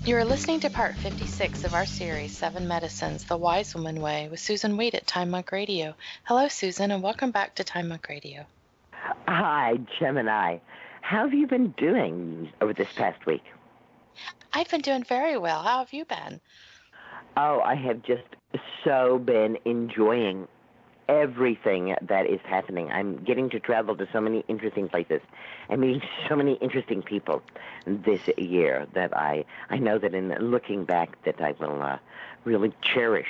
You are listening to part 56 of our series, 7 Medicines, The Wise Woman Way, with Susan Wade at Time Monk Radio. Hello, Susan, and welcome back to Time Monk Radio. Hi, Gemini. How have you been doing over this past week? I've been doing very well. How have you been? Oh, I have just so been enjoying everything that is happening. I'm getting to travel to so many interesting places and meeting so many interesting people this year that I know that in looking back that I will really cherish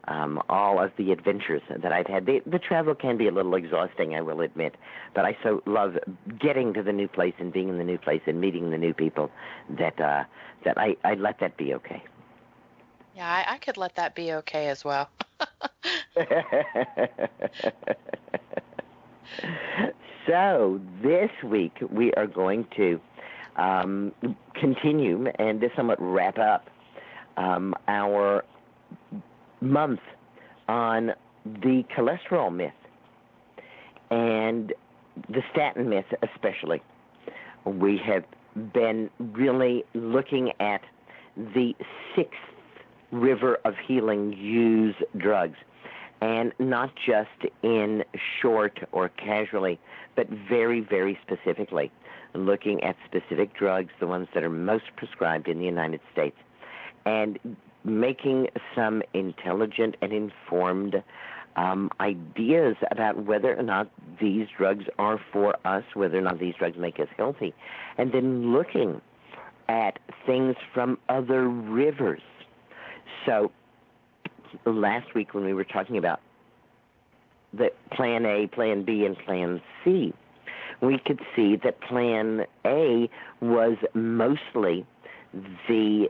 all of the adventures that I've had. The travel can be a little exhausting, I will admit, but I so love getting to the new place and being in the new place and meeting the new people that I let that be okay. Yeah, I could let that be okay as well. So this week we are going to continue and to somewhat wrap up our month on the cholesterol myth and the statin myth especially. We have been really looking at the sixth river of healing use drugs, and not just in short or casually, but very, very specifically, looking at specific drugs, the ones that are most prescribed in the United States, and making some intelligent and informed ideas about whether or not these drugs are for us, whether or not these drugs make us healthy, and then looking at things from other rivers. So last week when we were talking about the Plan A, Plan B, and Plan C, we could see that Plan A was mostly the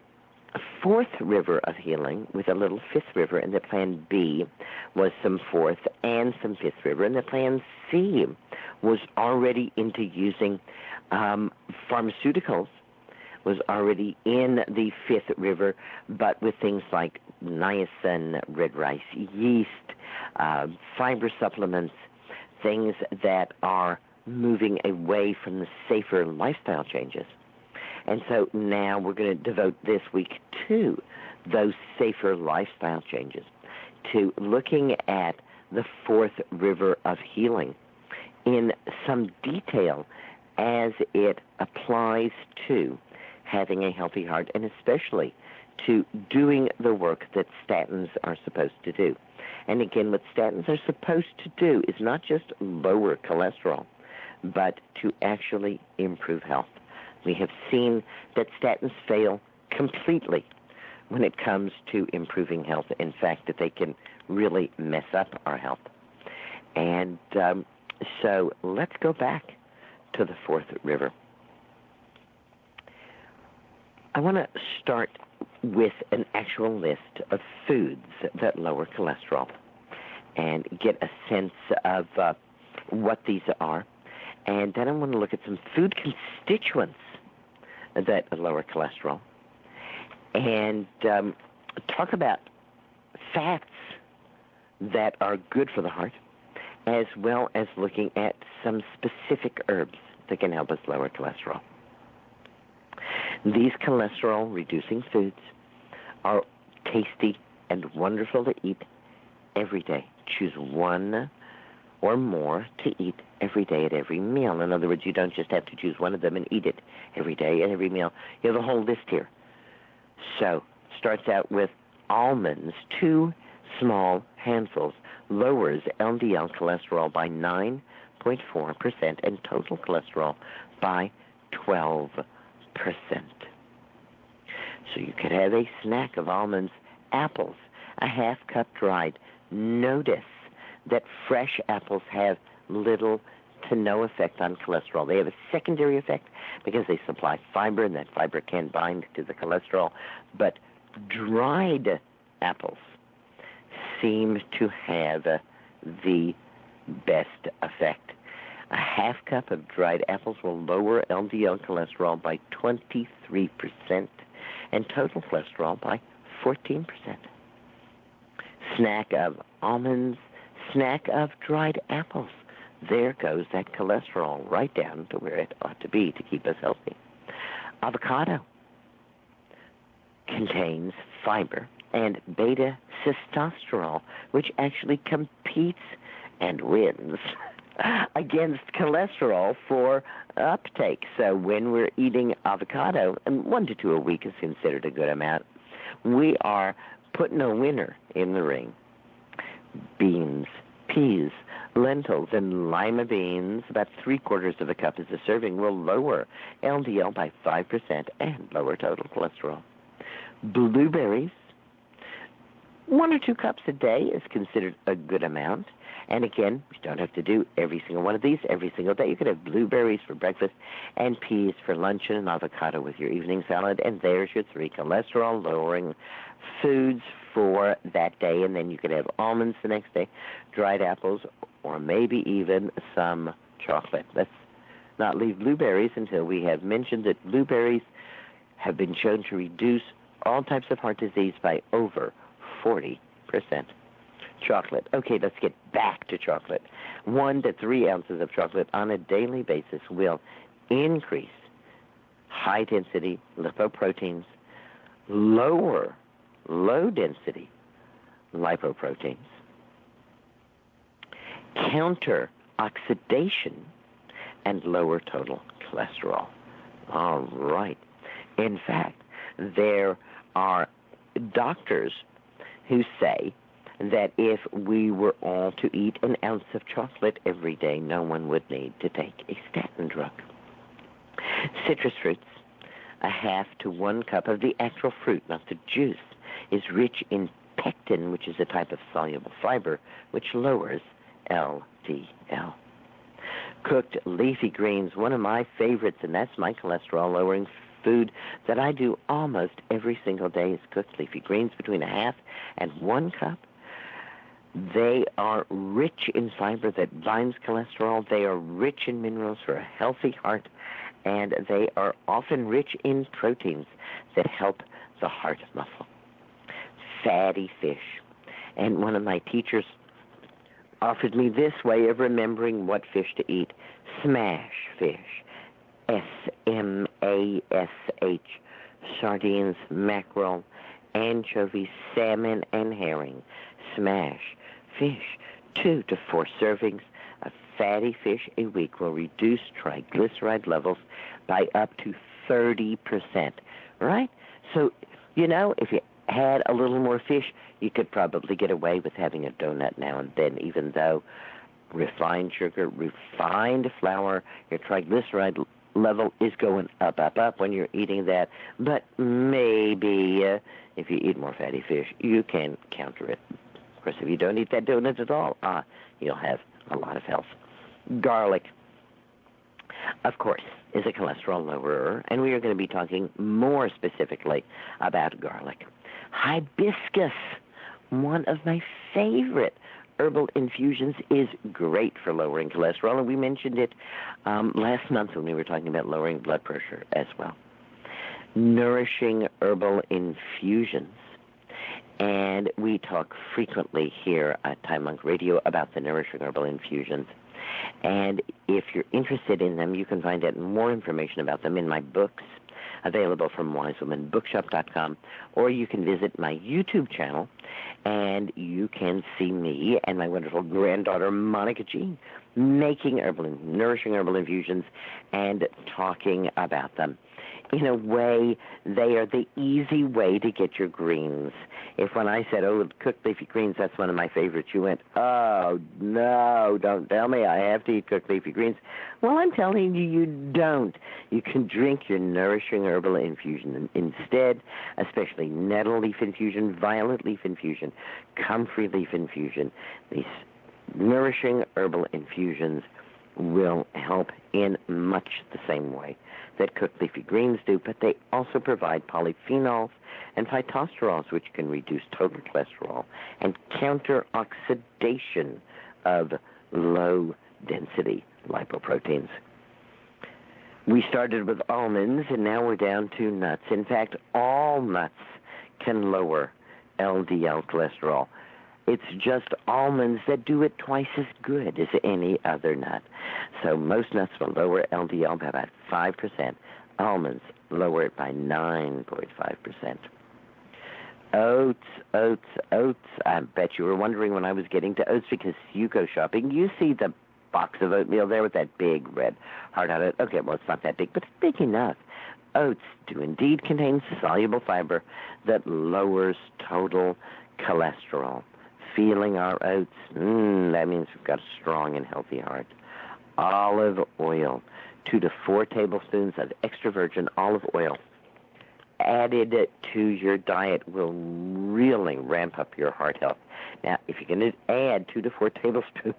fourth river of healing with a little fifth river, and the Plan B was some fourth and some fifth river, and the Plan C was already into using pharmaceuticals, was already in the fifth river, but with things like niacin, red rice yeast, fiber supplements, things that are moving away from the safer lifestyle changes. And so now we're going to devote this week to those safer lifestyle changes, to looking at the fourth river of healing in some detail as it applies to having a healthy heart, and especially to doing the work that statins are supposed to do. And again, what statins are supposed to do is not just lower cholesterol, but to actually improve health. We have seen that statins fail completely when it comes to improving health. In fact, that they can really mess up our health. And so let's go back to the fourth river. I want to start with an actual list of foods that lower cholesterol and get a sense of what these are. And then I want to look at some food constituents that lower cholesterol and talk about fats that are good for the heart, as well as looking at some specific herbs that can help us lower cholesterol. These cholesterol-reducing foods are tasty and wonderful to eat every day. Choose one or more to eat every day at every meal. In other words, you don't just have to choose one of them and eat it every day at every meal. You have a whole list here. So, starts out with almonds. 2 small handfuls lowers LDL cholesterol by 9.4% and total cholesterol by 12%. So you could have a snack of almonds. Apples, a half cup dried. Notice that fresh apples have little to no effect on cholesterol. They have a secondary effect because they supply fiber, and that fiber can bind to the cholesterol. But dried apples seem to have the best effect. A half cup of dried apples will lower LDL cholesterol by 23% and total cholesterol by 14%. Snack of almonds, snack of dried apples. There goes that cholesterol right down to where it ought to be to keep us healthy. Avocado. contains fiber and beta-sitosterol, which actually competes and wins against cholesterol for uptake. So when we're eating avocado, and 1 to 2 a week is considered a good amount, we are putting a winner in the ring. Beans, peas, lentils, and lima beans, about 3/4 of a cup as a serving, will lower LDL by 5% and lower total cholesterol. Blueberries, 1 or 2 cups a day is considered a good amount. And again, you don't have to do every single one of these every single day. You could have blueberries for breakfast and peas for lunch and an avocado with your evening salad. And there's your 3 cholesterol-lowering foods for that day. And then you could have almonds the next day, dried apples, or maybe even some chocolate. Let's not leave blueberries until we have mentioned that blueberries have been shown to reduce all types of heart disease by over 40%. Chocolate. Okay, let's get back to chocolate. 1 to 3 ounces of chocolate on a daily basis will increase high-density lipoproteins, lower low-density lipoproteins, counter oxidation, and lower total cholesterol. All right. In fact, there are doctors who say that if we were all to eat an ounce of chocolate every day, no one would need to take a statin drug. Citrus fruits, 1/2 to 1 cup of the actual fruit, not the juice, is rich in pectin, which is a type of soluble fiber, which lowers LDL. Cooked leafy greens, one of my favorites, and that's my cholesterol-lowering food that I do almost every single day, is cooked leafy greens, between 1/2 and 1 cup. They are rich in fiber that binds cholesterol. They are rich in minerals for a healthy heart, and they are often rich in proteins that help the heart muscle. Fatty fish. And one of my teachers offered me this way of remembering what fish to eat. Smash fish. SMASH. Sardines, mackerel, anchovies, salmon, and herring. Smash fish. 2 to 4 servings of fatty fish a week will reduce triglyceride levels by up to 30%. Right? So, if you had a little more fish, you could probably get away with having a donut now and then, even though refined sugar, refined flour, your triglyceride level is going up when you're eating that. But maybe if you eat more fatty fish, you can counter it. Of course, if you don't eat that donut at all, you'll have a lot of health. Garlic, of course, is a cholesterol lowerer, and we are going to be talking more specifically about garlic. Hibiscus, one of my favorite herbal infusions, is great for lowering cholesterol, and we mentioned it last month when we were talking about lowering blood pressure as well. Nourishing herbal infusions. And we talk frequently here at Time Monk Radio about the Nourishing Herbal Infusions. And if you're interested in them, you can find out more information about them in my books, available from wisewomanbookshop.com, or you can visit my YouTube channel, and you can see me and my wonderful granddaughter, Monica Jean, making nourishing herbal infusions and talking about them. In a way, they are the easy way to get your greens. If when I said, cooked leafy greens, that's one of my favorites, you went, oh, no, don't tell me I have to eat cooked leafy greens. Well, I'm telling you, you don't. You can drink your nourishing herbal infusion instead, especially nettle leaf infusion, violet leaf infusion, comfrey leaf infusion. These nourishing herbal infusions will help in much the same way that cooked leafy greens do, but they also provide polyphenols and phytosterols, which can reduce total cholesterol and counter oxidation of low-density lipoproteins. We started with almonds, and now we're down to nuts. In fact, all nuts can lower LDL cholesterol. It's just almonds that do it twice as good as any other nut. So most nuts will lower LDL by about 5%. Almonds lower it by 9.5%. Oats, oats, oats. I bet you were wondering when I was getting to oats because you go shopping. You see the box of oatmeal there with that big red heart on it. Okay, well, it's not that big, but it's big enough. Oats do indeed contain soluble fiber that lowers total cholesterol. Feeling our oats, that means we've got a strong and healthy heart. Olive oil, 2 to 4 tablespoons of extra virgin olive oil added to your diet will really ramp up your heart health. Now, if you're going to add 2 to 4 tablespoons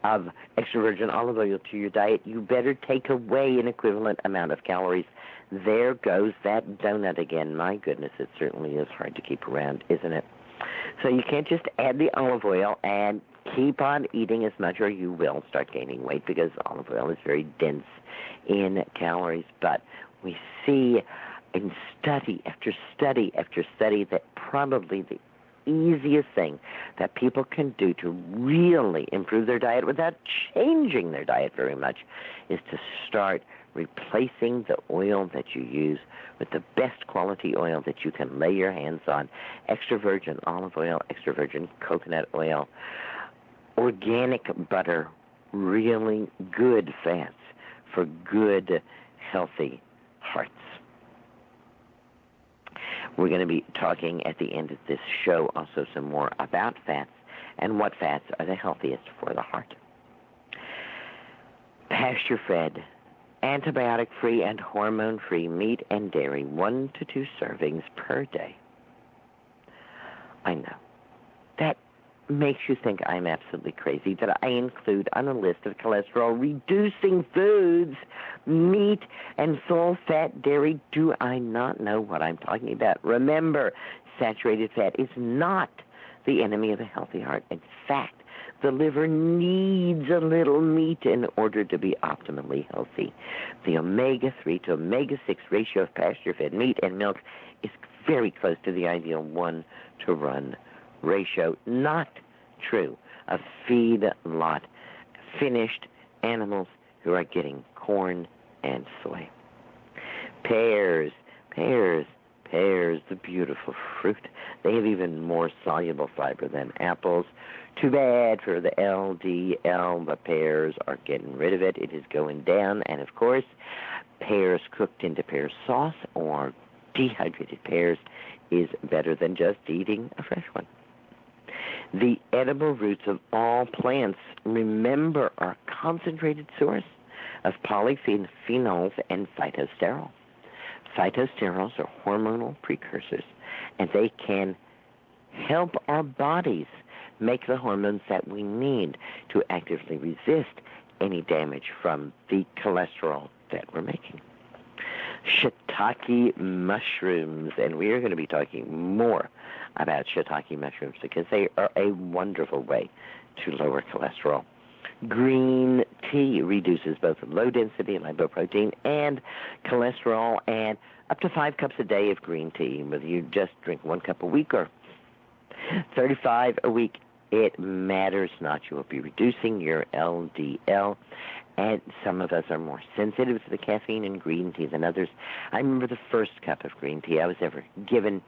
of extra virgin olive oil to your diet, you better take away an equivalent amount of calories. There goes that donut again. My goodness, it certainly is hard to keep around, isn't it? So you can't just add the olive oil and keep on eating as much, or you will start gaining weight because olive oil is very dense in calories. But we see in study after study after study that probably the easiest thing that people can do to really improve their diet without changing their diet very much is to start replacing the oil that you use with the best quality oil that you can lay your hands on. Extra virgin olive oil, extra virgin coconut oil, organic butter, really good fats for good, healthy hearts. We're going to be talking at the end of this show also some more about fats and what fats are the healthiest for the heart. Pasture-fed, antibiotic-free, and hormone-free meat and dairy, 1 to 2 servings per day. I know. That makes you think I'm absolutely crazy that I include on a list of cholesterol-reducing foods meat and full-fat dairy. Do I not know what I'm talking about? Remember, saturated fat is not the enemy of a healthy heart. In fact, the liver needs a little meat in order to be optimally healthy. The omega-3 to omega-6 ratio of pasture-fed meat and milk is very close to the ideal 1-to-1 ratio. Not true of feed-lot finished animals who are getting corn and soy. Pears, the beautiful fruit. They have even more soluble fiber than apples. Too bad for the LDL. The pears are getting rid of it. It is going down. And, of course, pears cooked into pear sauce or dehydrated pears is better than just eating a fresh one. The edible roots of all plants, remember, are a concentrated source of polyphenols and phytosterols. Phytosterols are hormonal precursors, and they can help our bodies make the hormones that we need to actively resist any damage from the cholesterol that we're making. Shiitake mushrooms, and we are going to be talking more about shiitake mushrooms because they are a wonderful way to lower cholesterol. Green tea reduces both low-density lipoprotein and cholesterol, and up to 5 cups a day of green tea, whether you just drink 1 cup a week or 35 a week, it matters not. You will be reducing your LDL, and some of us are more sensitive to the caffeine in green tea than others. I remember the first cup of green tea I was ever given,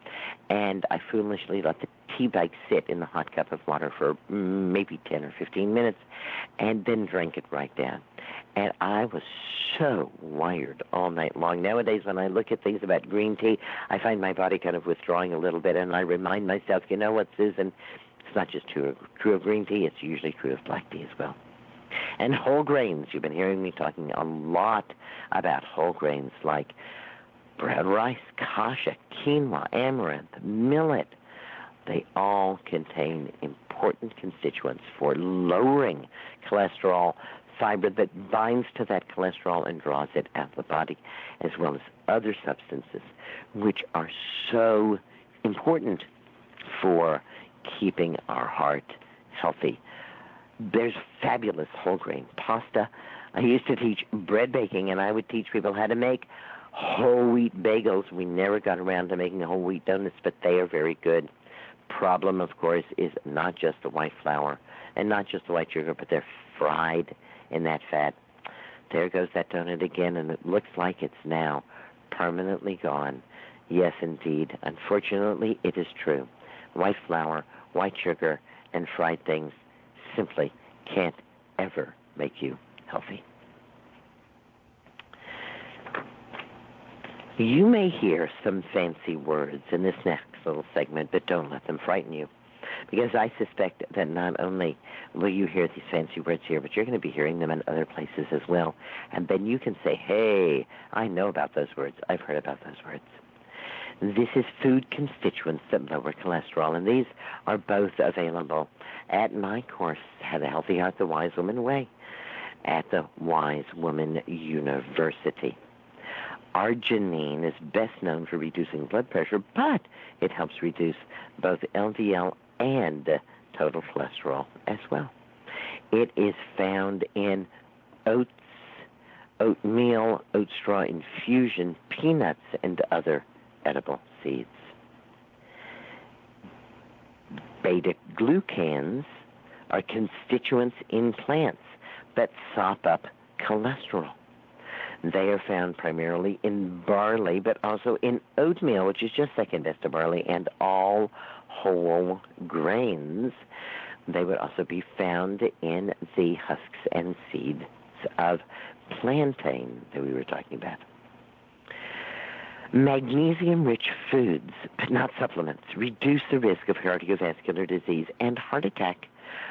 and I foolishly let the tea bag sit in the hot cup of water for maybe 10 or 15 minutes, and then drank it right down. And I was so wired all night long. Nowadays, when I look at things about green tea, I find my body kind of withdrawing a little bit, and I remind myself, you know what, Susan, it's not just true of green tea, it's usually true of black tea as well. And whole grains, you've been hearing me talking a lot about whole grains like brown rice, kasha, quinoa, amaranth, millet. They all contain important constituents for lowering cholesterol, fiber that binds to that cholesterol and draws it out of the body, as well as other substances which are so important for keeping our heart healthy. There's fabulous whole grain pasta. I used to teach bread baking, and I would teach people how to make whole wheat bagels. We never got around to making whole wheat donuts, but they are very good. Problem, of course, is not just the white flour and not just the white sugar, but they're fried in that fat. There goes that donut again, and it looks like it's now permanently gone. Yes, indeed. Unfortunately, it is true. White flour, white sugar, and fried things simply can't ever make you healthy. You may hear some fancy words in this next little segment, but don't let them frighten you, because I suspect that not only will you hear these fancy words here, but you're going to be hearing them in other places as well. And then you can say, hey, I know about those words. I've heard about those words. This is food constituents that lower cholesterol, and these are both available at my course, How the Healthy Heart the Wise Woman Way, at the Wise Woman University. Arginine is best known for reducing blood pressure, but it helps reduce both LDL and total cholesterol as well. It is found in oats, oatmeal, oat straw infusion, peanuts, and other edible seeds. Beta-glucans are constituents in plants that sop up cholesterol. They are found primarily in barley, but also in oatmeal, which is just second best to barley, and all whole grains. They would also be found in the husks and seeds of plantain that we were talking about. Magnesium-rich foods, but not supplements, reduce the risk of cardiovascular disease and heart attack,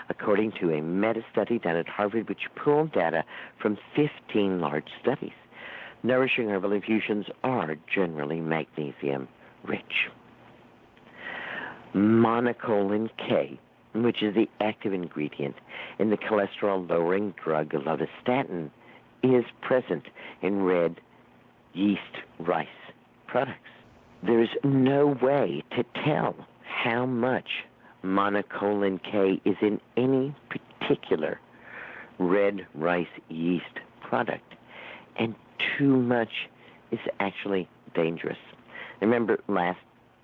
according to a meta-study done at Harvard, which pooled data from 15 large studies. Nourishing herbal infusions are generally magnesium-rich. Monocolin K, which is the active ingredient in the cholesterol-lowering drug lovastatin, is present in red yeast rice products. There's no way to tell how much monocolin K is in any particular red rice yeast product, and too much is actually dangerous. Remember last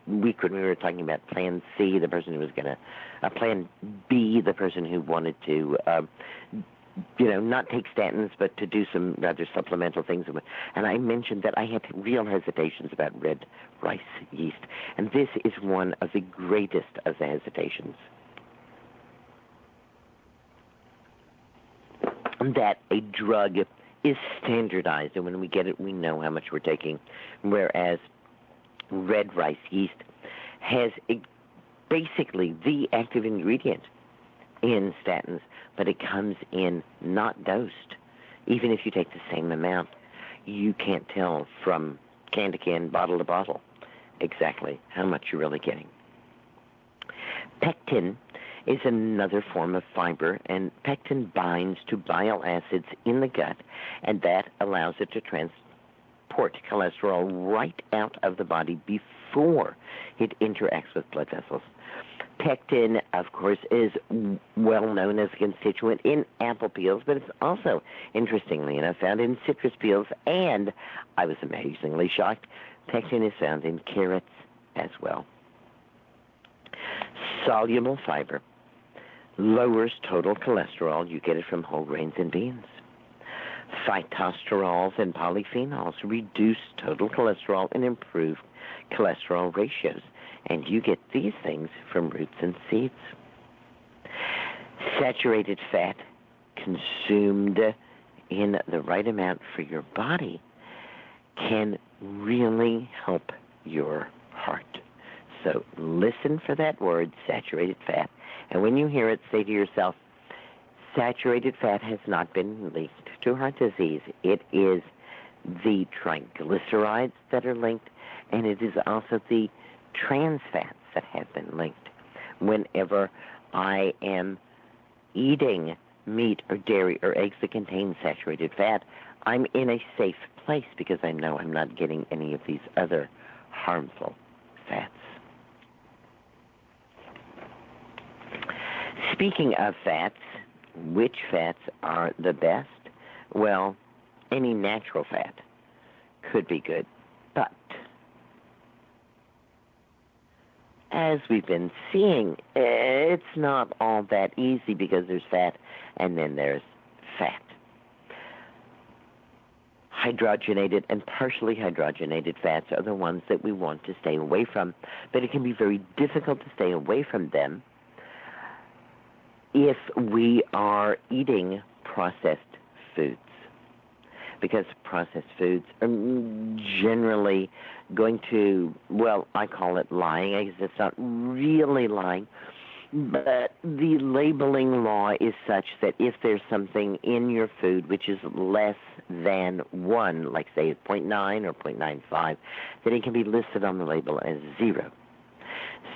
week when we were talking about Plan C, the person who was going to, Plan B, the person who wanted to, not take statins, but to do some rather supplemental things. And I mentioned that I had real hesitations about red rice yeast. And this is one of the greatest of the hesitations. That a drug is standardized, and when we get it, we know how much we're taking, whereas red rice yeast has basically the active ingredient in statins, but it comes in not dosed. Even if you take the same amount, you can't tell from can to can, bottle to bottle, exactly how much you're really getting. Pectin is another form of fiber, and pectin binds to bile acids in the gut, and that allows it to transport cholesterol right out of the body before it interacts with blood vessels. Pectin, of course, is well known as a constituent in apple peels, but it's also, interestingly enough, found in citrus peels, and I was amazingly shocked, pectin is found in carrots as well. Soluble fiber lowers total cholesterol. You get it from whole grains and beans. Phytosterols and polyphenols reduce total cholesterol and improve cholesterol ratios. And you get these things from roots and seeds. Saturated fat consumed in the right amount for your body can really help your heart. So listen for that word, saturated fat. And when you hear it, say to yourself, saturated fat has not been linked to heart disease. It is the triglycerides that are linked, and it is also the trans fats that have been linked. Whenever I am eating meat or dairy or eggs that contain saturated fat, I'm in a safe place because I know I'm not getting any of these other harmful fats. Speaking of fats, which fats are the best? Well, any natural fat could be good, but as we've been seeing, it's not all that easy because there's fat and then there's fat. hydrogenated and partially hydrogenated fats are the ones that we want to stay away from, but it can be very difficult to stay away from them if we are eating processed foods, because processed foods are generally going to, well, I call it lying. I guess it's not really lying, but the labeling law is such that if there's something in your food which is less than 1, like say 0.9 or 0.95, then it can be listed on the label as 0.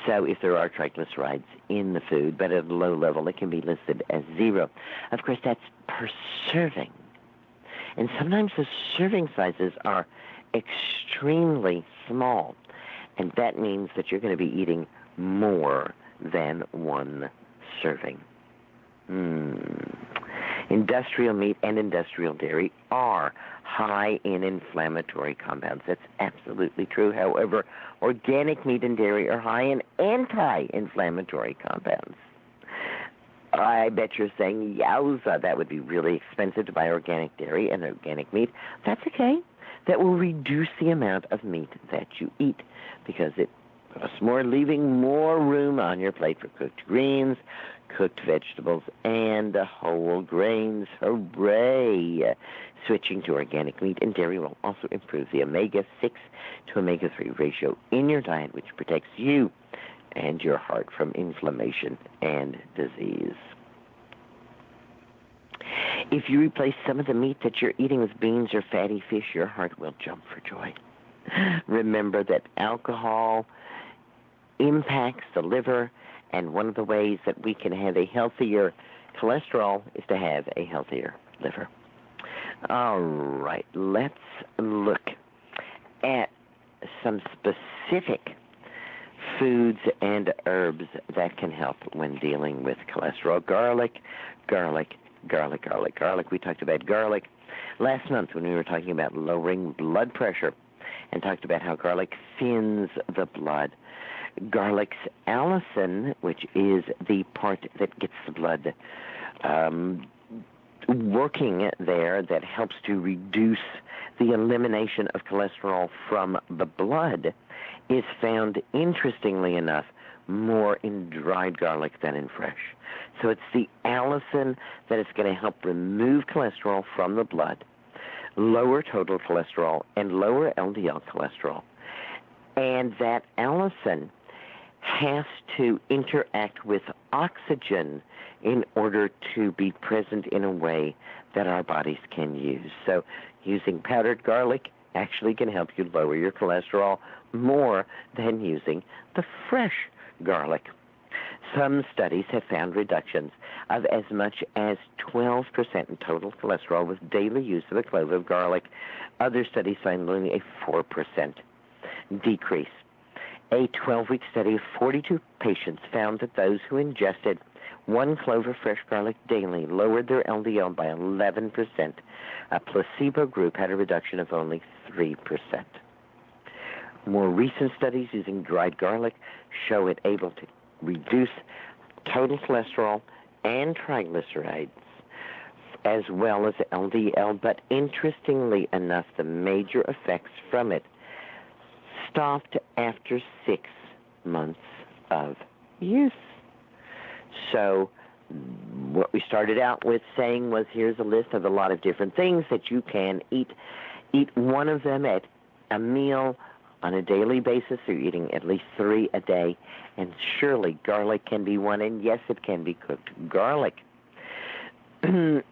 So if there are triglycerides in the food, but at a low level, it can be listed as 0. Of course, that's per serving. And sometimes the serving sizes are extremely small. And that means that you're going to be eating more than 1 serving. Industrial meat and industrial dairy are high in inflammatory compounds. That's absolutely true. However, organic meat and dairy are high in anti-inflammatory compounds. I bet you're saying, yowza, that would be really expensive to buy organic dairy and organic meat. That's okay. That will reduce the amount of meat that you eat because it costs more, leaving more room on your plate for cooked greens, cooked vegetables, and whole grains. Hooray! Switching to organic meat and dairy will also improve the omega-6 to omega-3 ratio in your diet, which protects you and your heart from inflammation and disease. If you replace some of the meat that you're eating with beans or fatty fish, your heart will jump for joy. Remember that alcohol impacts the liver, and one of the ways that we can have a healthier cholesterol is to have a healthier liver. All right, let's look at some specific foods and herbs that can help when dealing with cholesterol. Garlic. We talked about garlic last month when we were talking about lowering blood pressure and talked about how garlic thins the blood. Garlic's allicin, which is the part that gets the blood working there, that helps to reduce the elimination of cholesterol from the blood, is found, interestingly enough, more in dried garlic than in fresh. So it's the allicin that is going to help remove cholesterol from the blood, lower total cholesterol, and lower LDL cholesterol. And that allicin has to interact with oxygen in order to be present in a way that our bodies can use. So using powdered garlic actually can help you lower your cholesterol more than using the fresh garlic. Some studies have found reductions of as much as 12% in total cholesterol with daily use of a clove of garlic. Other studies find only a 4% decrease. A 12-week study of 42 patients found that those who ingested 1 clove of fresh garlic daily lowered their LDL by 11%. A placebo group had a reduction of only 3%. More recent studies using dried garlic show it able to reduce total cholesterol and triglycerides, as well as LDL, but interestingly enough, the major effects from it stopped after 6 months of use. So what we started out with saying was, here's a list of a lot of different things that you can eat. Eat one of them at a meal on a daily basis. You're eating at least 3 a day, and surely garlic can be one, and yes, it can be cooked garlic. Allicin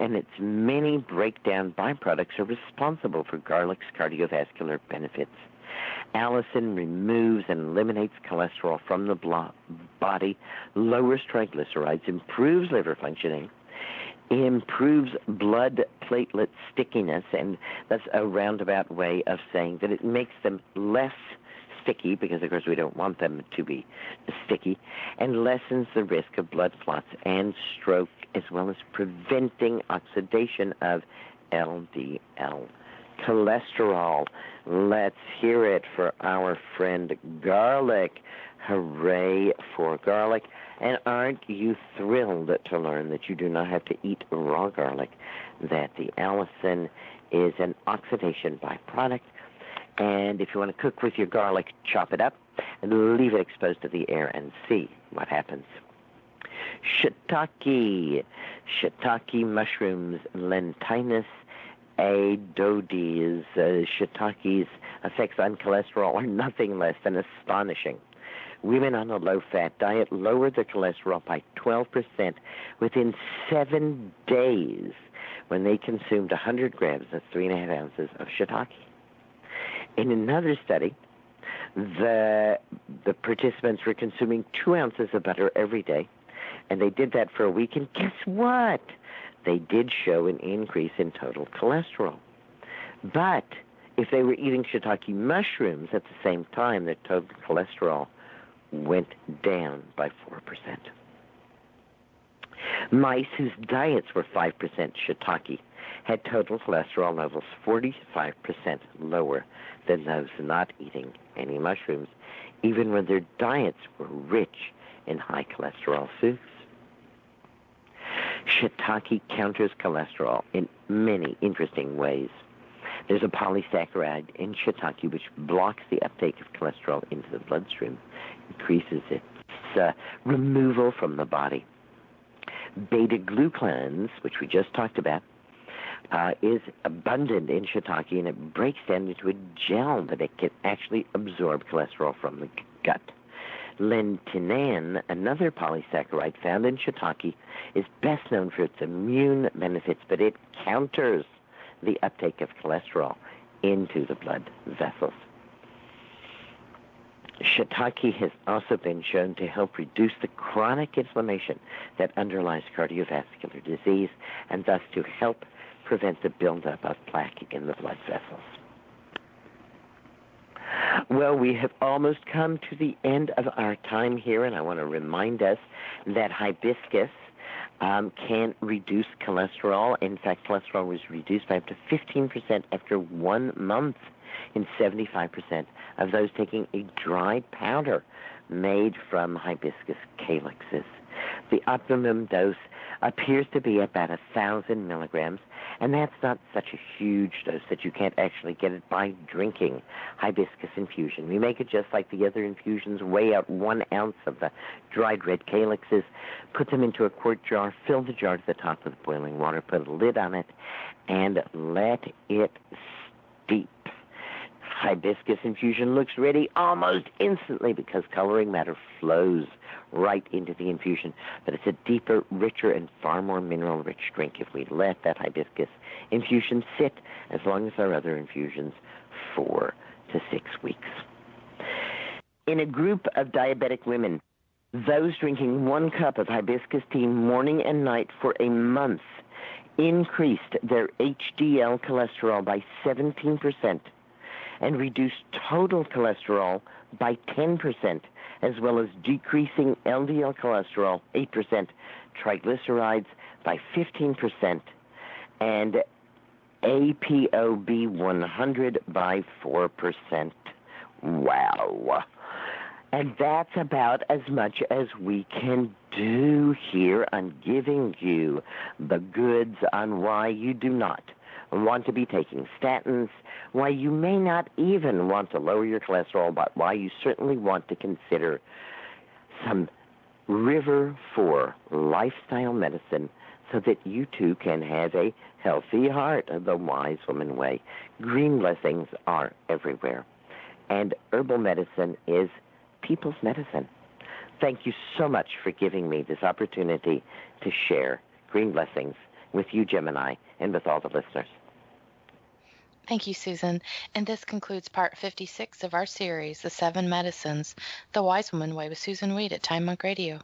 and its many breakdown byproducts are responsible for garlic's cardiovascular benefits. Allicin removes and eliminates cholesterol from the body, lowers triglycerides, improves liver functioning, improves blood platelet stickiness, and that's a roundabout way of saying that it makes them less sticky, because of course we don't want them to be sticky, and lessens the risk of blood clots and stroke, as well as preventing oxidation of LDL cholesterol. Let's hear it for our friend garlic. Hooray for garlic. And aren't you thrilled to learn that you do not have to eat raw garlic, that the allicin is an oxidation byproduct. And if you want to cook with your garlic, chop it up and leave it exposed to the air and see what happens. Shiitake. Shiitake mushrooms, Lentinus aedodes. Shiitake's effects on cholesterol are nothing less than astonishing. Women on a low-fat diet lowered their cholesterol by 12% within 7 days when they consumed 100 grams, that's 3.5 ounces, of shiitake. In another study, the participants were consuming 2 ounces of butter every day, and they did that for a week, and guess what? They did show an increase in total cholesterol. But if they were eating shiitake mushrooms at the same time, their total cholesterol went down by 4%. Mice whose diets were 5% shiitake had total cholesterol levels 45% lower than those not eating any mushrooms, even when their diets were rich in high cholesterol foods. Shiitake counters cholesterol in many interesting ways. There's a polysaccharide in shiitake which blocks the uptake of cholesterol into the bloodstream, increases its removal from the body. Beta-glucans, which we just talked about, is abundant in shiitake, and it breaks down into a gel that it can actually absorb cholesterol from the gut. Lentinan, another polysaccharide found in shiitake, is best known for its immune benefits, but it counters the uptake of cholesterol into the blood vessels. Shiitake has also been shown to help reduce the chronic inflammation that underlies cardiovascular disease, and thus to help prevent the buildup of plaque in the blood vessels. Well, we have almost come to the end of our time here, and I want to remind us that hibiscus can reduce cholesterol. In fact, cholesterol was reduced by up to 15% after 1 month in 75% of those taking a dried powder made from hibiscus calyxes. The optimum dose appears to be about 1,000 milligrams, and that's not such a huge dose that you can't actually get it by drinking hibiscus infusion. We make it just like the other infusions, weigh out 1 ounce of the dried red calyxes, put them into a quart jar, fill the jar to the top with boiling water, put a lid on it, and let it steep. Hibiscus infusion looks ready almost instantly because coloring matter flows right into the infusion, but it's a deeper, richer, and far more mineral-rich drink if we let that hibiscus infusion sit as long as our other infusions, 4 to 6 weeks. In a group of diabetic women, those drinking 1 cup of hibiscus tea morning and night for a month increased their HDL cholesterol by 17%, and reduced total cholesterol by 10%, as well as decreasing LDL cholesterol 8%, triglycerides by 15%, and ApoB 100 by 4%. Wow. And that's about as much as we can do here on giving you the goods on why you do not want to be taking statins, why you may not even want to lower your cholesterol, but why you certainly want to consider some River 4 lifestyle medicine so that you too can have a healthy heart, the wise woman way. Green blessings are everywhere, and herbal medicine is people's medicine. Thank you so much for giving me this opportunity to share green blessings with you, Gemini, and with all the listeners. Thank you, Susan. And this concludes part 56 of our series, The 7 Medicines, The Wise Woman Way with Susan Weed at Time Monk Radio.